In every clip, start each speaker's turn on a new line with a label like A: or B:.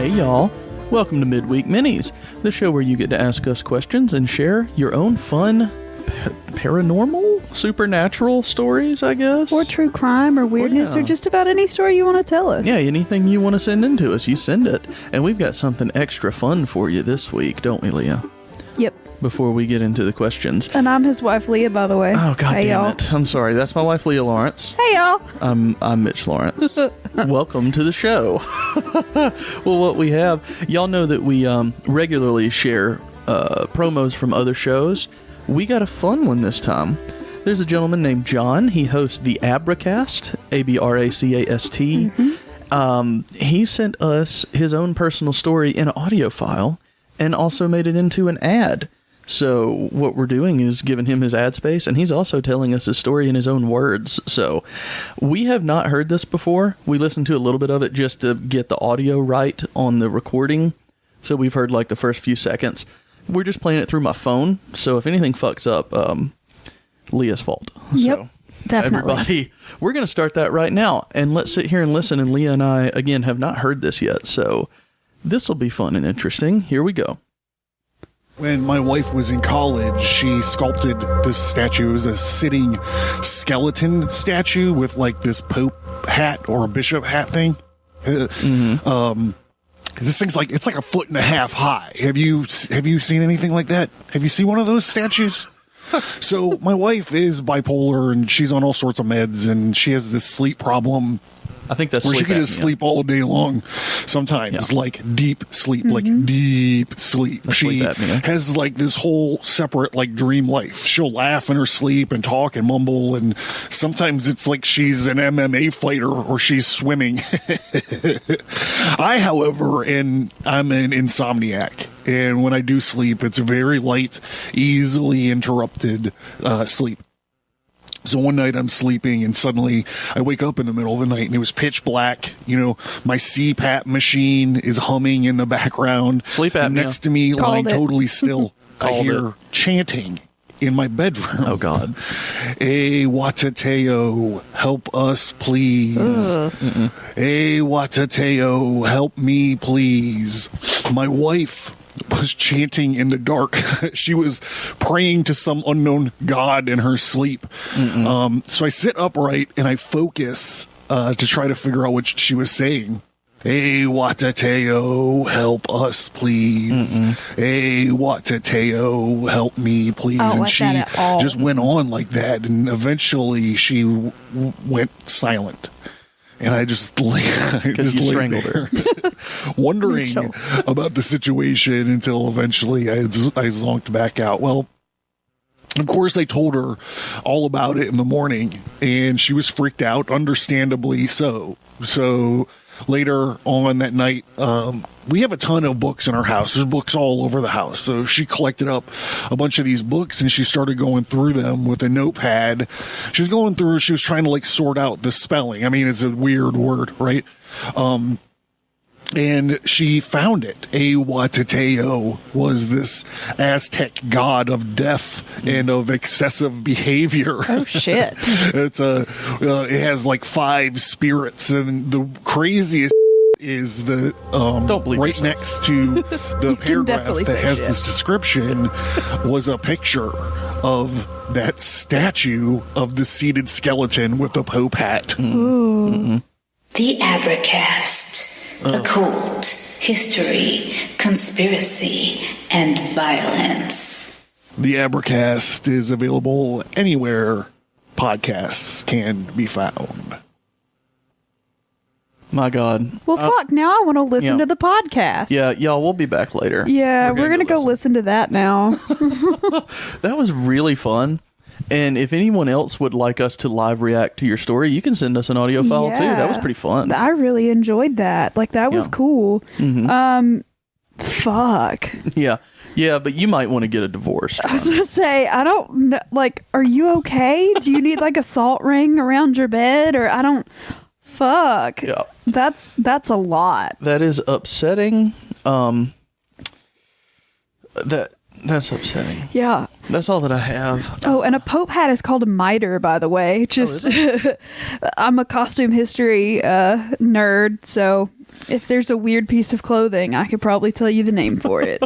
A: Hey y'all, welcome to Midweek Minis, the show where you get to ask us questions and share your own fun paranormal, supernatural stories, I guess.
B: Or true crime or weirdness or just about any story you want to tell us.
A: Yeah, anything you want to send in to us, you send it. And we've got something extra fun for you this week, don't we, Leah?
B: Yep.
A: Before we get into the questions.
B: And I'm his wife, Leah, by the way.
A: Oh, God
B: hey,
A: damn
B: y'all.
A: it. I'm sorry. That's my wife, Leah Lawrence.
B: Hey, y'all.
A: I'm Mitch Lawrence. Welcome to the show. Well, what we have, y'all know that we regularly share promos from other shows. We got a fun one this time. There's a gentleman named John. He hosts the Abracast, ABRACAST. Mm-hmm. He sent us his own personal story in an audio file and also made it into an ad. So what we're doing is giving him his ad space, and he's also telling us his story in his own words. So we have not heard this before. We listened to a little bit of it just to get the audio right on the recording. So we've heard like the first few seconds. We're just playing it through my phone. So if anything fucks up, Leah's fault.
B: Yep,
A: so
B: definitely.
A: Everybody, we're going to start that right now. And let's sit here and listen. And Leah and I, again, have not heard this yet. So this will be fun and interesting. Here we go.
C: When my wife was in college, she sculpted this statue. It was a sitting skeleton statue with like this Pope hat or a bishop hat thing. This thing's like, it's like 1.5 feet high. Have you seen anything like that? Have you seen one of those statues? So my wife is bipolar and she's on all sorts of meds and she has this sleep problem.
A: I think that's
C: where she can just sleep all day long. Sometimes, like deep sleep, like deep sleep.
A: That's
C: she has like this whole separate like dream life. She'll laugh in her sleep and talk and mumble, and sometimes it's like she's an MMA fighter or she's swimming. I, however, I'm an insomniac, and when I do sleep, it's very light, easily interrupted sleep. So one night I'm sleeping and suddenly I wake up in the middle of the night and it was pitch black. You know, my CPAP machine is humming in the background.
A: Sleep apnea.
C: And next to me, lying totally still, I hear chanting in my bedroom.
A: Oh, God.
C: Hey, Watateo, help us, please. Hey, Watateo, help me, please. My wife was chanting in the dark. She was praying to some unknown god in her sleep. So I sit upright and I focus to try to figure out what she was saying. Hey, Watateo, help us, please. Hey, Watateo, help me, please. And she just went on like that, and eventually she went silent. And I just lay
A: strangled her,
C: wondering about the situation until eventually I zonked back out. Well, of course, I told her all about it in the morning, and she was freaked out, understandably so. So later on that night, we have a ton of books in our house. There's books all over the house. So she collected up a bunch of these books and she started going through them with a notepad. She was going through, she was trying to like sort out the spelling. I mean, it's a weird word, right? And she found it. Awatateo was this Aztec god of death and of excessive behavior.
B: Oh, shit.
C: It's it has like 5 spirits, and the craziest is the right next to the paragraph that has this description was a picture of that statue of the seated skeleton with the Pope hat.
B: Ooh.
D: The Abracast. Occult, history, conspiracy, and violence.
C: The Abracast is available anywhere podcasts can be found.
A: My God.
B: Well, fuck, now I want to listen to the podcast.
A: Yeah, y'all, we'll be back later.
B: Yeah, we're going to go listen to that now.
A: That was really fun. And if anyone else would like us to live react to your story, you can send us an audio file too. That was pretty fun.
B: I really enjoyed that. Like, that was cool. Fuck.
A: Yeah. Yeah, but you might want to get a divorce.
B: I was going to say, I don't know. Like, are you okay? Do you need like a salt ring around your bed? Or I don't. Fuck.
A: Yeah.
B: That's a lot.
A: That is upsetting. That's upsetting.
B: Yeah.
A: That's all that I have.
B: Oh, and a Pope hat is called a mitre, by the way. Just, I'm a costume history nerd, so If there's a weird piece of clothing, I could probably tell you the name for it.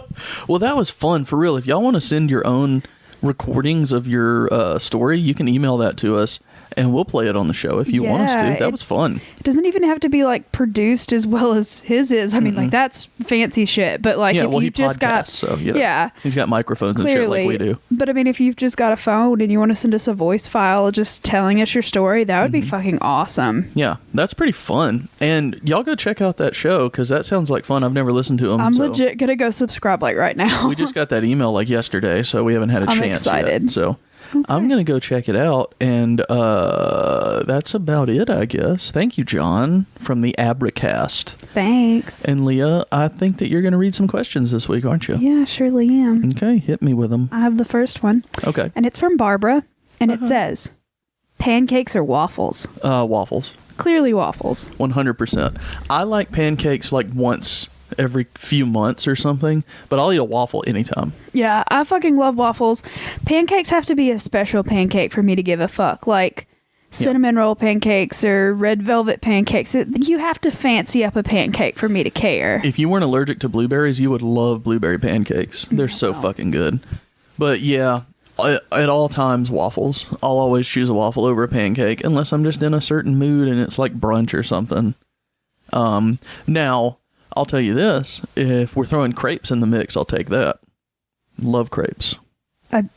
A: Well, that was fun for real. If y'all want to send your own recordings of your story, you can email that to us and we'll play it on the show if you want us to. That was fun.
B: It doesn't even have to be like produced as well as his is. I mean, like that's fancy shit. But like if you just got,
A: so he's got microphones
B: clearly,
A: and shit like we do.
B: But I mean, if you've just got a phone and you want to send us a voice file just telling us your story, that would be fucking awesome.
A: Yeah, that's pretty fun. And y'all go check out that show because that sounds like fun. I've never listened to them.
B: I'm legit gonna go subscribe like right now.
A: We just got that email like yesterday, so we haven't had a chance
B: excited.
A: yet. So I'm going to go check it out, and that's about it, I guess. Thank you, John, from the Abracast.
B: Thanks.
A: And Leah, I think that you're going to read some questions this week, aren't you?
B: Yeah, surely am.
A: Okay, hit me with them.
B: I have the first one.
A: Okay.
B: And it's from Barbara, and it says, pancakes or waffles?
A: Waffles.
B: Clearly waffles.
A: 100%. I like pancakes like once every few months or something, but I'll eat a waffle anytime.
B: Yeah, I fucking love waffles. Pancakes have to be a special pancake for me to give a fuck. Like cinnamon roll pancakes or red velvet pancakes. You have to fancy up a pancake for me to care.
A: If you weren't allergic to blueberries, you would love blueberry pancakes. They're so fucking good. But yeah, at all times, waffles. I'll always choose a waffle over a pancake unless I'm just in a certain mood and it's like brunch or something. Now, I'll tell you this, if we're throwing crepes in the mix, I'll take that. Love crepes.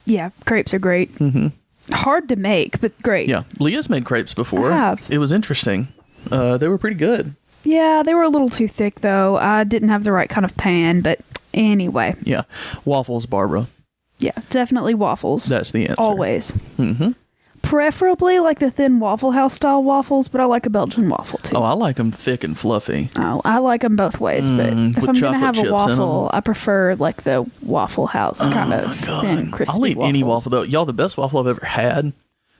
B: Yeah, crepes are great. Mm-hmm. Hard to make, but great.
A: Yeah, Leah's made crepes before.
B: I have.
A: It was interesting. They were pretty good.
B: Yeah, they were a little too thick, though. I didn't have the right kind of pan, but anyway.
A: Yeah, waffles, Barbara.
B: Yeah, definitely waffles.
A: That's the answer.
B: Always.
A: Mm-hmm.
B: Preferably like the thin Waffle House style waffles, but I like a Belgian waffle too.
A: Oh, I like them thick and fluffy.
B: Oh, I like them both ways, but if
A: with
B: I'm going to
A: chocolate
B: have a
A: chips in
B: waffle,
A: 'em.
B: I prefer like the Waffle House kind of thin, crispy
A: I'll eat
B: waffles.
A: any waffle, though. Y'all, the best waffle I've ever had,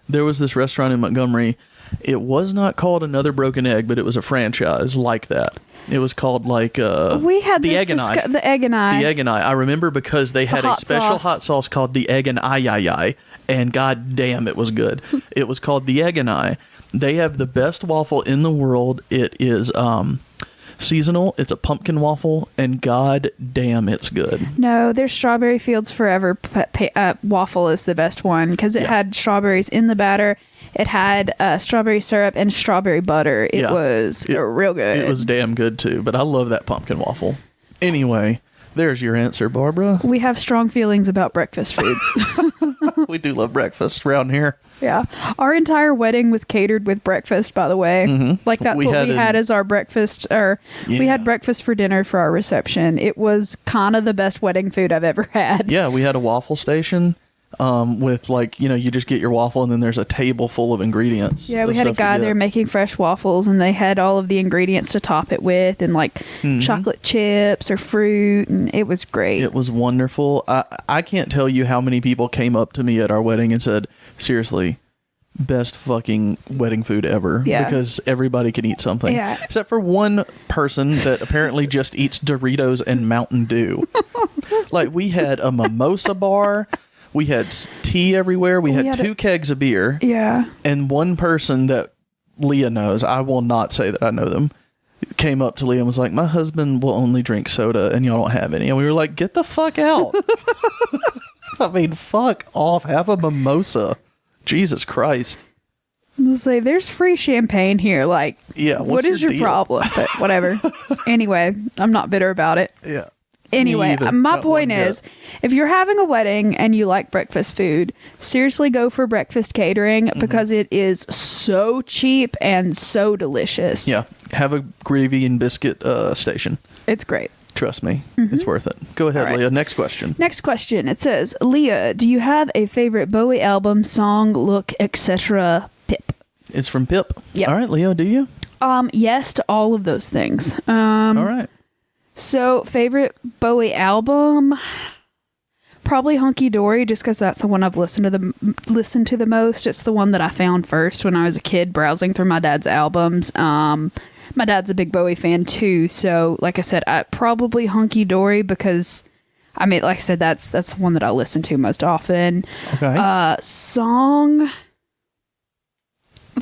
A: there was this restaurant in Montgomery. It was not called Another Broken Egg, but it was a franchise like that. It was called like
B: we had
A: the
B: this
A: Egg and I.
B: the Egg and I.
A: The Egg and I remember because they had a
B: hot
A: special
B: sauce.
A: hot sauce called the Egg and I, and god damn, it was good. It was called the Egg and I. They have the best waffle in the world. It is seasonal. It's a pumpkin waffle, and god damn, it's good.
B: No, their Strawberry Fields Forever waffle is the best one because it had strawberries in the batter. It had strawberry syrup and strawberry butter. It was real good.
A: It was damn good too, but I love that pumpkin waffle. Anyway, there's your answer, Barbara.
B: We have strong feelings about breakfast foods.
A: We do love breakfast around here.
B: Yeah. Our entire wedding was catered with breakfast, by the way.
A: Mm-hmm.
B: Like that's what we had as our breakfast, or we had breakfast for dinner for our reception. It was kind of the best wedding food I've ever had.
A: Yeah, we had a waffle station with like, you just get your waffle and then there's a table full of ingredients.
B: Yeah, we had a guy there making fresh waffles and they had all of the ingredients to top it with and like chocolate chips or fruit, and it was great.
A: It was wonderful. I can't tell you how many people came up to me at our wedding and said, seriously, best fucking wedding food ever.
B: Yeah.
A: Because everybody can eat something.
B: Yeah.
A: Except for one person that apparently just eats Doritos and Mountain Dew. Like we had a mimosa bar. We had tea everywhere. We had 2 kegs of beer.
B: Yeah.
A: And one person that Leah knows, I will not say that I know them, came up to Leah and was like, my husband will only drink soda and y'all don't have any. And we were like, get the fuck out. I mean, fuck off. Have a mimosa. Jesus Christ.
B: I'll say there's free champagne here. Like,
A: yeah,
B: what is your
A: deal?
B: problem? But whatever. Anyway, I'm not bitter about it.
A: Yeah.
B: Anyway, my point is, if you're having a wedding and you like breakfast food, seriously go for breakfast catering because it is so cheap and so delicious.
A: Yeah. Have a gravy and biscuit station.
B: It's great.
A: Trust me. It's worth it. Go ahead,
B: right.
A: Leah. Next question.
B: Next question. It says, Leah, do you have a favorite Bowie album, song, look, etc.? Pip.
A: It's from Pip.
B: Yep.
A: All right, Leo, do you?
B: Yes to all of those things.
A: All right.
B: So, favorite Bowie album, probably Hunky Dory, just because that's the one I've listened to the most. It's the one that I found first when I was a kid browsing through my dad's albums. My dad's a big Bowie fan too, so like I said, probably Hunky Dory because, I mean, like I said, that's the one that I listen to most often.
A: Okay.
B: Song.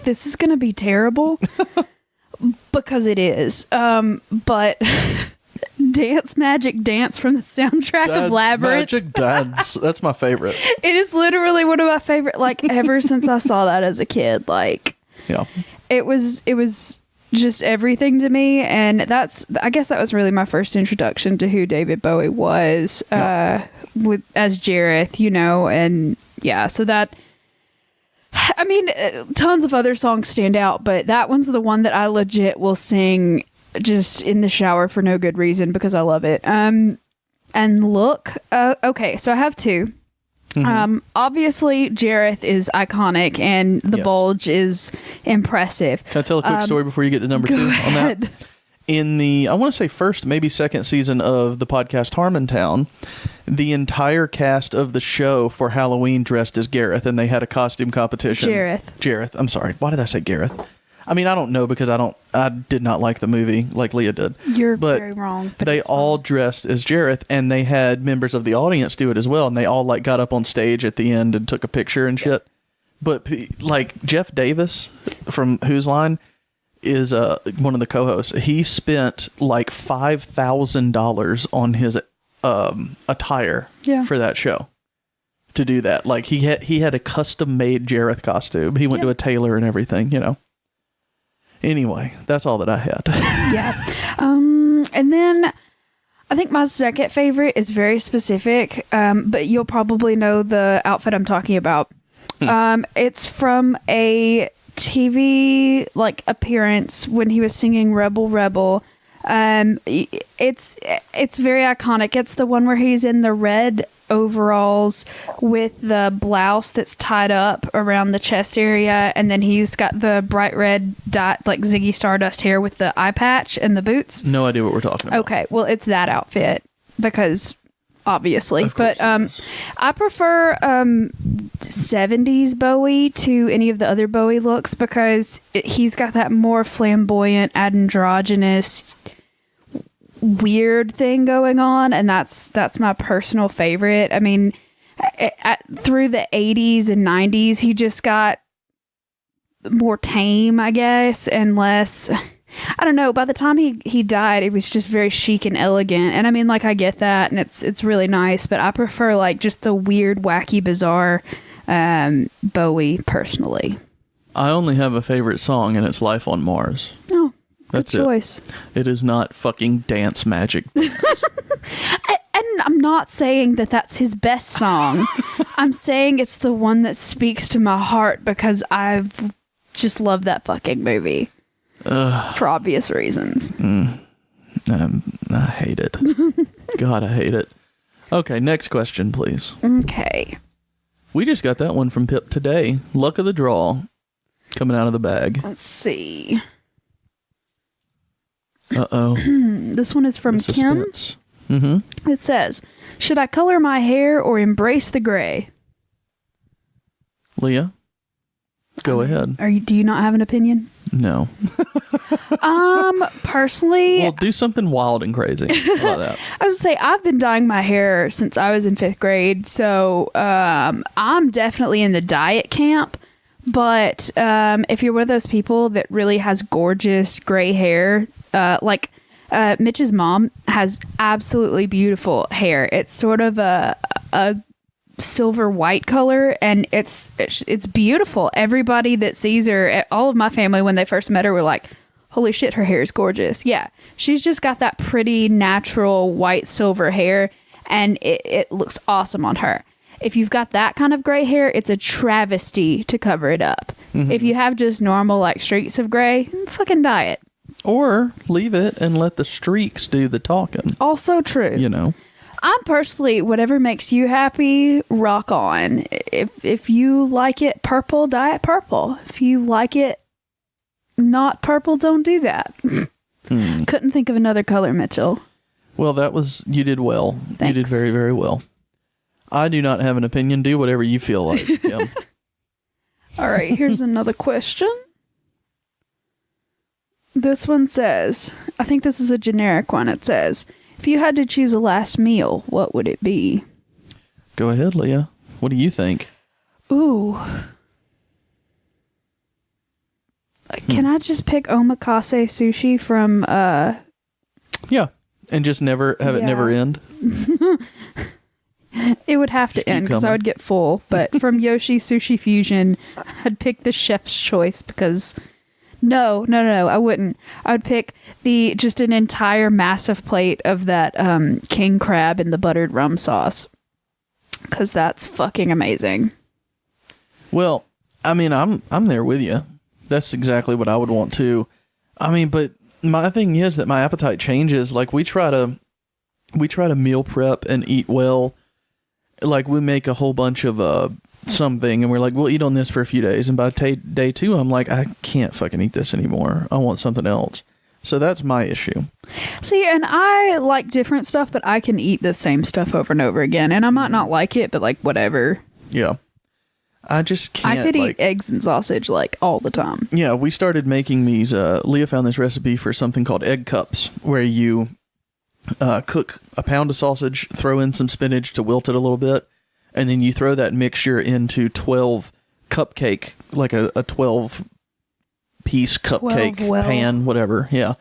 B: This is gonna be terrible. because it is. But Dance Magic Dance from the soundtrack of Labyrinth.
A: Magic Dance. That's my favorite.
B: It is literally one of my favorite, like, ever since I saw that as a kid. Like,
A: Yeah.
B: it was just everything to me. And I guess that was really my first introduction to who David Bowie was, as Jareth, you know, and yeah, so that, I mean, tons of other songs stand out, but that one's the one that I legit will sing just in the shower for no good reason because I love it. And Look, okay, so I have two. Obviously Jareth is iconic and the bulge is impressive.
A: Can I tell a quick story before you get to number two on that? In the, I want to say first, maybe second season of the podcast Harmontown, the entire cast of the show for Halloween dressed as Gareth, and they had a costume competition. Jareth. I'm sorry. Why did I say Gareth? I mean, I don't know because I did not like the movie like Leah did.
B: You're very wrong.
A: But they all dressed as Jareth, and they had members of the audience do it as well, and they all like got up on stage at the end and took a picture and shit. But like Jeff Davis from Whose Line is one of the co-hosts. He spent like $5,000 on his attire for that show to do that. Like he had a custom made Jareth costume. He went to a tailor and everything, you know. Anyway, that's all that I had. And then I think my second favorite is very specific, but you'll probably know the outfit I'm talking about. It's from a TV like appearance when he was singing Rebel Rebel. It's very iconic. It's the one where he's in the red overalls with the blouse that's tied up around the chest area, and then he's got the bright red dot like Ziggy Stardust hair with the eye patch and the boots. No idea what we're talking about.
B: Okay, well it's that outfit because obviously, but I prefer 70s Bowie to any of the other Bowie looks because he's got that more flamboyant, androgynous, weird thing going on, and that's my personal favorite. I mean, through the 80s and 90s, he just got more tame, I guess, and less. I don't know. By the time he died, it was just very chic and elegant. And I mean, like, I get that, and it's really nice. But I prefer like just the weird, wacky, bizarre Bowie personally.
A: I only have a favorite song, and it's "Life on Mars."
B: Oh, good
A: That's
B: choice.
A: It is not fucking Dance Magic Dance.
B: And I'm not saying that that's his best song. I'm saying it's the one that speaks to my heart because I've just loved that fucking movie. For obvious reasons.
A: I hate it. God, I hate it. Okay, next question, please.
B: Okay.
A: We just got that one from Pip today. Luck of the draw coming out of the bag.
B: Let's see.
A: Uh-oh.
B: This one is from Kim.
A: Mm-hmm.
B: It says, should I color my hair or embrace the gray?
A: Leah, go ahead.
B: Do you not have an opinion?
A: No.
B: Personally,
A: Well, do something wild and crazy. How about that?
B: I would say I've been dyeing my hair since I was in 5th grade, so I'm definitely in the dye it camp. But if you're one of those people that really has gorgeous gray hair, like Mitch's mom has absolutely beautiful hair. It's sort of a silver white color, and it's beautiful. Everybody that sees her, all of my family when they first met her were like, holy shit, her hair is gorgeous. Yeah, she's just got that pretty natural white silver hair, and it looks awesome on her. If you've got that kind of gray hair, it's a travesty to cover it up. Mm-hmm. If you have just normal like streaks of gray, fucking dye it.
A: Or leave it and let the streaks do the talking.
B: Also true.
A: You know.
B: I'm personally, whatever makes you happy, rock on. If you like it purple, dye it purple. If you like it not purple, don't do that. Couldn't think of another color, Mitchell.
A: Well, you did well.
B: Thanks.
A: You did very, very well. I do not have an opinion. Do whatever you feel like. Yeah.
B: All right, here's another question. This one says, I think this is a generic one. It says, if you had to choose a last meal, what would it be?
A: Go ahead, Leah. What do you think?
B: Ooh. Can I just pick omakase sushi from
A: Yeah. And just never have it
B: Yeah.
A: never end.
B: it would have to
A: Just keep
B: end because I
A: coming.
B: would get full, but from Yoshi Sushi Fusion, I'd pick the chef's choice because no, I wouldn't. I would pick just an entire massive plate of that king crab in the buttered rum sauce because that's fucking amazing.
A: Well, I mean, I'm there with you. That's exactly what I would want too. I mean, but my thing is that my appetite changes. Like we try to meal prep and eat well. Like we make a whole bunch of something and we're like, we'll eat on this for a few days. And by day 2, I'm like, I can't fucking eat this anymore. I want something else. So that's my issue.
B: See, and I like different stuff, but I can eat the same stuff over and over again. And I might not like it, but like whatever.
A: Yeah. I just can't.
B: I could eat eggs and sausage like all the time.
A: Yeah, we started making these. Leah found this recipe for something called egg cups, where you cook a pound of sausage, throw in some spinach to wilt it a little bit, and then you throw that mixture into 12 cupcake, like a 12-piece cupcake
B: 12
A: pan, whatever. Yeah.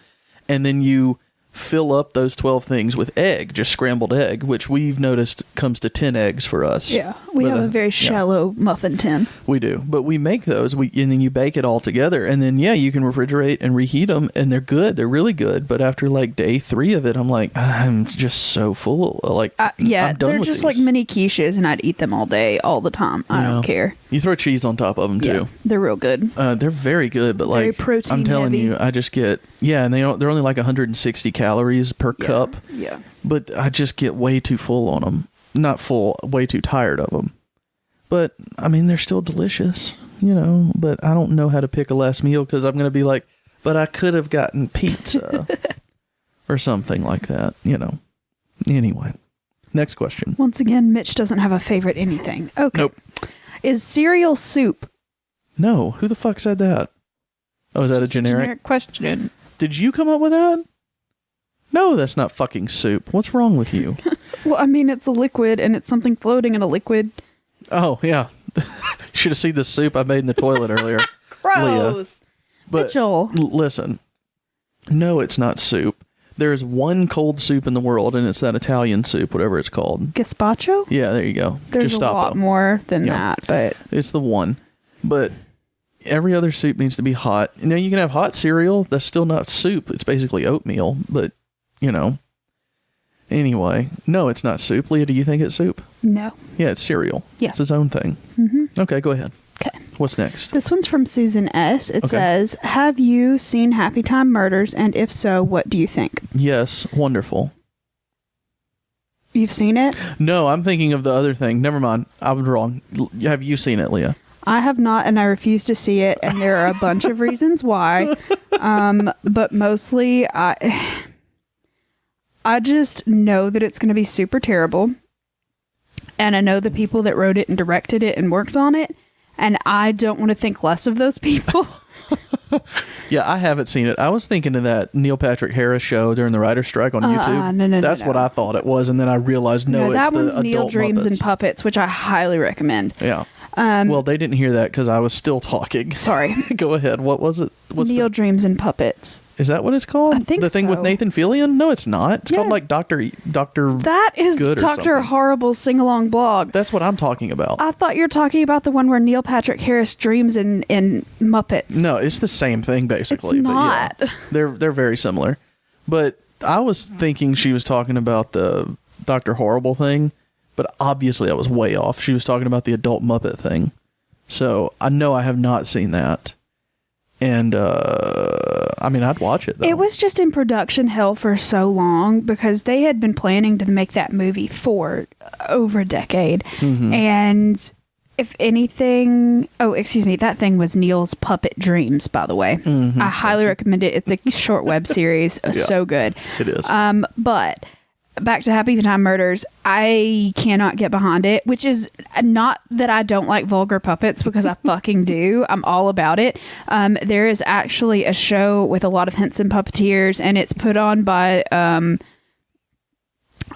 A: And then you fill up those 12 things with egg, just scrambled egg, which we've noticed comes to 10 eggs for us.
B: Yeah, we
A: But,
B: have a very shallow muffin tin.
A: We do, but we make those, and then you bake it all together, and then you can refrigerate and reheat them, and they're good. They're really good. But after like day 3 of it, I'm like, I'm just so full. Like,
B: Yeah,
A: I'm done
B: they're
A: with
B: just
A: these.
B: like mini quiches, and I'd eat them all day, all the time. I don't care.
A: You throw cheese on top of them
B: Yeah,
A: too.
B: they're real good.
A: They're very good, but
B: Very
A: like
B: protein
A: I'm telling
B: heavy.
A: you, I just get and they're only like 160 calories per cup.
B: Yeah.
A: But I just get way too full on them. Not full, way too tired of them. But, I mean, they're still delicious, but I don't know how to pick a last meal because I'm going to be like, but I could have gotten pizza or something like that, Anyway, next question.
B: Once again, Mitch doesn't have a favorite anything. Okay.
A: Nope.
B: Is cereal soup?
A: No, who the fuck said that? Oh, is that a
B: Just
A: generic?
B: question?
A: Did you come up with that? No, that's not fucking soup. What's wrong with you?
B: Well, I mean, it's a liquid, and it's something floating in a liquid.
A: Oh, yeah. Should have seen the soup I made in the toilet earlier.
B: Gross.
A: But
B: Mitchell.
A: Listen, no, it's not soup. There's one cold soup in the world, and it's that Italian soup, whatever it's called.
B: Gazpacho?
A: Yeah, there you go.
B: There's
A: Just
B: a
A: stop
B: lot
A: them.
B: more than
A: Yeah.
B: that, but
A: It's the one. But every other soup needs to be hot. You can have hot cereal. That's still not soup. It's basically oatmeal, but, Anyway, no, it's not soup. Leah, do you think it's soup?
B: no.
A: Yeah, it's cereal.
B: Yeah.
A: It's its own thing. Mm-hmm. Okay, go ahead.
B: Okay.
A: What's next?
B: This one's from Susan S. It
A: Okay.
B: says, have you seen Happy Time Murders? And if so, what do you think?
A: Yes, wonderful.
B: You've seen it?
A: No, I'm thinking of the other thing. Never mind. I was wrong. Have you seen it, Leah?
B: I have not, and I refuse to see it, and there are a bunch of reasons why. But mostly, I just know that it's going to be super terrible. And I know the people that wrote it and directed it and worked on it. And I don't want to think less of those people.
A: Yeah, I haven't seen it. I was thinking of that Neil Patrick Harris show during the writer's strike on YouTube.
B: No,
A: That's
B: no.
A: what I thought it was, and then I realized no, it's
B: that
A: the
B: one's Neil
A: adult
B: Dreams and
A: Muppets.
B: Puppets, which I highly recommend.
A: Yeah. Well, they didn't hear that because I was still talking.
B: Sorry.
A: Go ahead. What was it?
B: Neil Dreams and Puppets.
A: Is that what it's called?
B: I think
A: the thing with
B: so.
A: Nathan Fillion? No, it's not. It's called
B: Yeah.
A: like Doctor.
B: That is
A: Good or
B: Dr.
A: something.
B: Horrible's sing-along blog.
A: That's what I'm talking about.
B: I thought you were talking about the one where Neil Patrick Harris dreams in Muppets.
A: No, it's the same thing basically.
B: It's
A: but
B: not.
A: yeah, they're very similar. But I was thinking she was talking about the Dr. Horrible thing, but obviously I was way off. She was talking about the adult Muppet thing. So I know I have not seen that. And I mean, I'd watch it though.
B: It was just in production hell for so long because they had been planning to make that movie for over a decade.
A: Mm-hmm.
B: And if anything, that thing was Neil's Puppet Dreams, by the way.
A: Mm-hmm.
B: I highly recommend it. It's a short web series. So good.
A: It is.
B: But back to Happy Time Murders, I cannot get behind it, which is not that I don't like vulgar puppets because I fucking do. I'm all about it. There is actually a show with a lot of Henson puppeteers, and it's put on by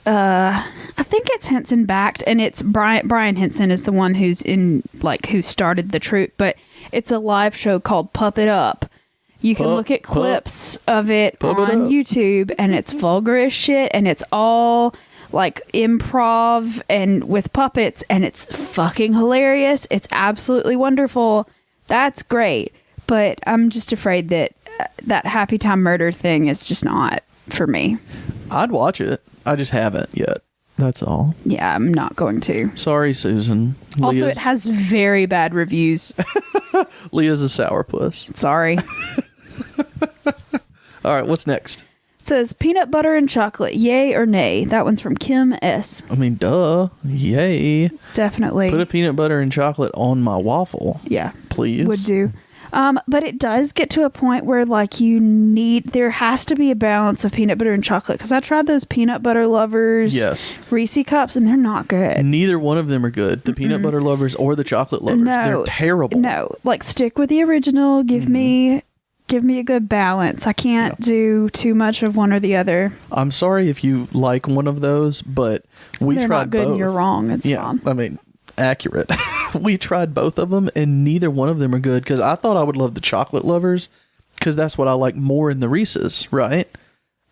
B: I think it's Henson backed, and it's Brian Henson is the one who started the troupe, but it's a live show called Puppet Up. You can look at clips of it
A: Pump it
B: on
A: up.
B: YouTube, and it's vulgar as shit, and it's all like improv and with puppets, and it's fucking hilarious. It's absolutely wonderful. That's great. But I'm just afraid that that Happy Time Murder thing is just not for me.
A: I'd watch it. I just haven't yet. That's all.
B: Yeah, I'm not going to.
A: Sorry, Susan.
B: Also, it has very bad reviews.
A: Leah's a sourpuss.
B: Sorry.
A: All right, what's next?
B: It says peanut butter and chocolate, yay or nay? That one's from Kim S.
A: I mean, duh. Yay.
B: Definitely.
A: Put a peanut butter and chocolate on my waffle.
B: Yeah.
A: Please.
B: Would do. But it does get to a point where like there has to be a balance of peanut butter and chocolate, because I tried those peanut butter lovers
A: Yes.
B: Reese cups, and they're not good.
A: Neither one of them are good. The peanut butter lovers or the chocolate lovers.
B: No.
A: They're terrible.
B: No, like stick with the original. Give me a good balance. I can't do too much of one or the other.
A: I'm sorry if you like one of those, but
B: They're
A: tried
B: not good
A: both.
B: and you're wrong. It's fine.
A: I mean, accurate. We tried both of them, and neither one of them are good, because I thought I would love the chocolate lovers, because that's what I like more in the Reese's, right?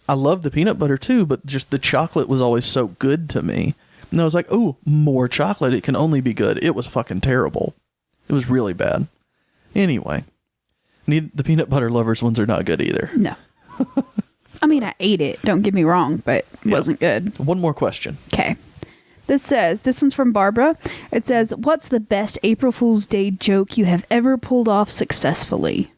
A: I love the peanut butter too, but just the chocolate was always so good to me. And I was like, oh, more chocolate. It can only be good. It was fucking terrible. It was really bad. Anyway, the peanut butter lovers ones are not good either.
B: No. I mean, I ate it. Don't get me wrong, but it wasn't good.
A: One more question.
B: Okay. This one's from Barbara. It says, what's the best April Fool's Day joke you have ever pulled off successfully?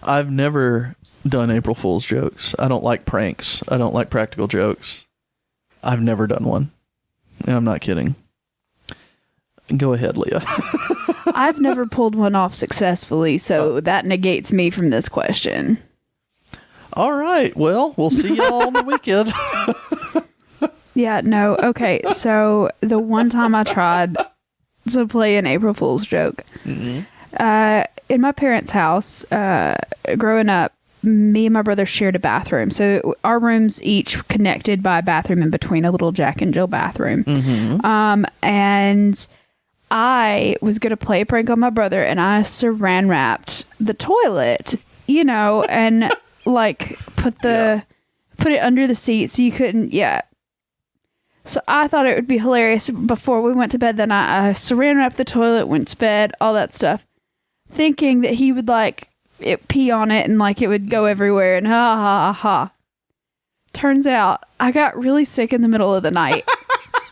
A: I've never done April Fool's jokes. I don't like pranks. I don't like practical jokes. I've never done one. And I'm not kidding. Go ahead, Leah.
B: I've never pulled one off successfully, so that negates me from this question.
A: All right. Well, we'll see y'all on the weekend.
B: Yeah, no. Okay, so the one time I tried to play an April Fool's joke, in my parents' house, growing up, me and my brother shared a bathroom. So our rooms each connected by a bathroom in between, a little Jack and Jill bathroom. And I was going to play a prank on my brother, and I saran wrapped the toilet, and like put it under the seat so you couldn't, So I thought it would be hilarious before we went to bed. Then I saran wrapped the toilet, went to bed, all that stuff, thinking that he would pee on it and like it would go everywhere and ha ha ha. Turns out I got really sick in the middle of the night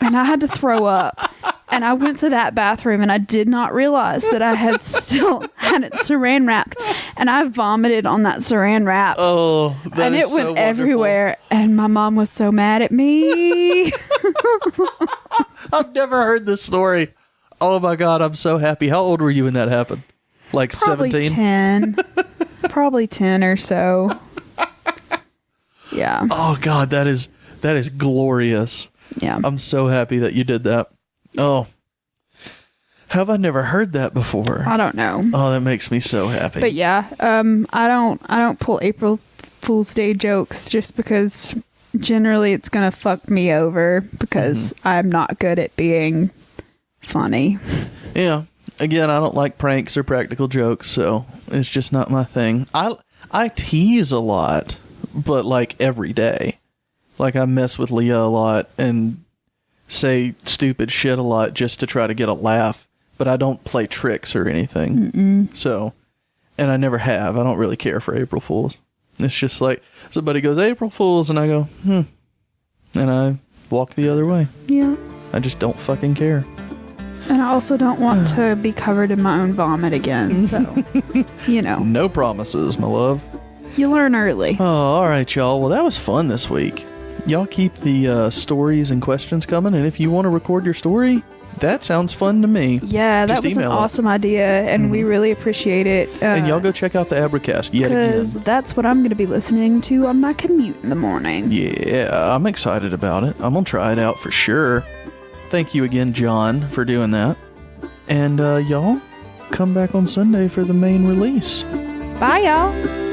B: and I had to throw up. And I went to that bathroom and I did not realize that I had still had it saran wrapped. And I vomited on that saran wrap.
A: Oh, that
B: and
A: is
B: it went
A: so wonderful.
B: everywhere. And my mom was so mad at me.
A: I've never heard this story. Oh my God, I'm so happy. How old were you when that happened? Like
B: Probably
A: 17?
B: 10. Probably 10 or so. Yeah.
A: Oh God, that is glorious.
B: Yeah.
A: I'm so happy that you did that. Oh, have I never heard that before?
B: I don't know.
A: Oh, that makes me so happy.
B: But yeah, I don't pull April Fool's Day jokes just because generally it's gonna fuck me over because I'm not good at being funny.
A: Yeah. Again, I don't like pranks or practical jokes, so it's just not my thing. I tease a lot, but like every day. Like I mess with Leah a lot and say stupid shit a lot just to try to get a laugh, but I don't play tricks or anything. So, and I never have. I don't really care for April Fools. It's just like somebody goes April Fools and I go, and I walk the other way.
B: Yeah.
A: I just don't fucking care.
B: And I also don't want to be covered in my own vomit again, so,
A: No promises, my love.
B: you learn early.
A: Oh, all right, y'all. Well, that was fun this week. Y'all keep the stories and questions coming, and if you want to record your story, that sounds fun to me.
B: Yeah, that
A: Just
B: was an
A: email it.
B: awesome idea, and we really appreciate it.
A: And y'all go check out the Abracast yet
B: Because
A: again.
B: that's what I'm going to be listening to on my commute in the morning.
A: Yeah, I'm excited about it. I'm going to try it out for sure. Thank you again, John, for doing that. And y'all, come back on Sunday for the main release.
B: Bye, y'all.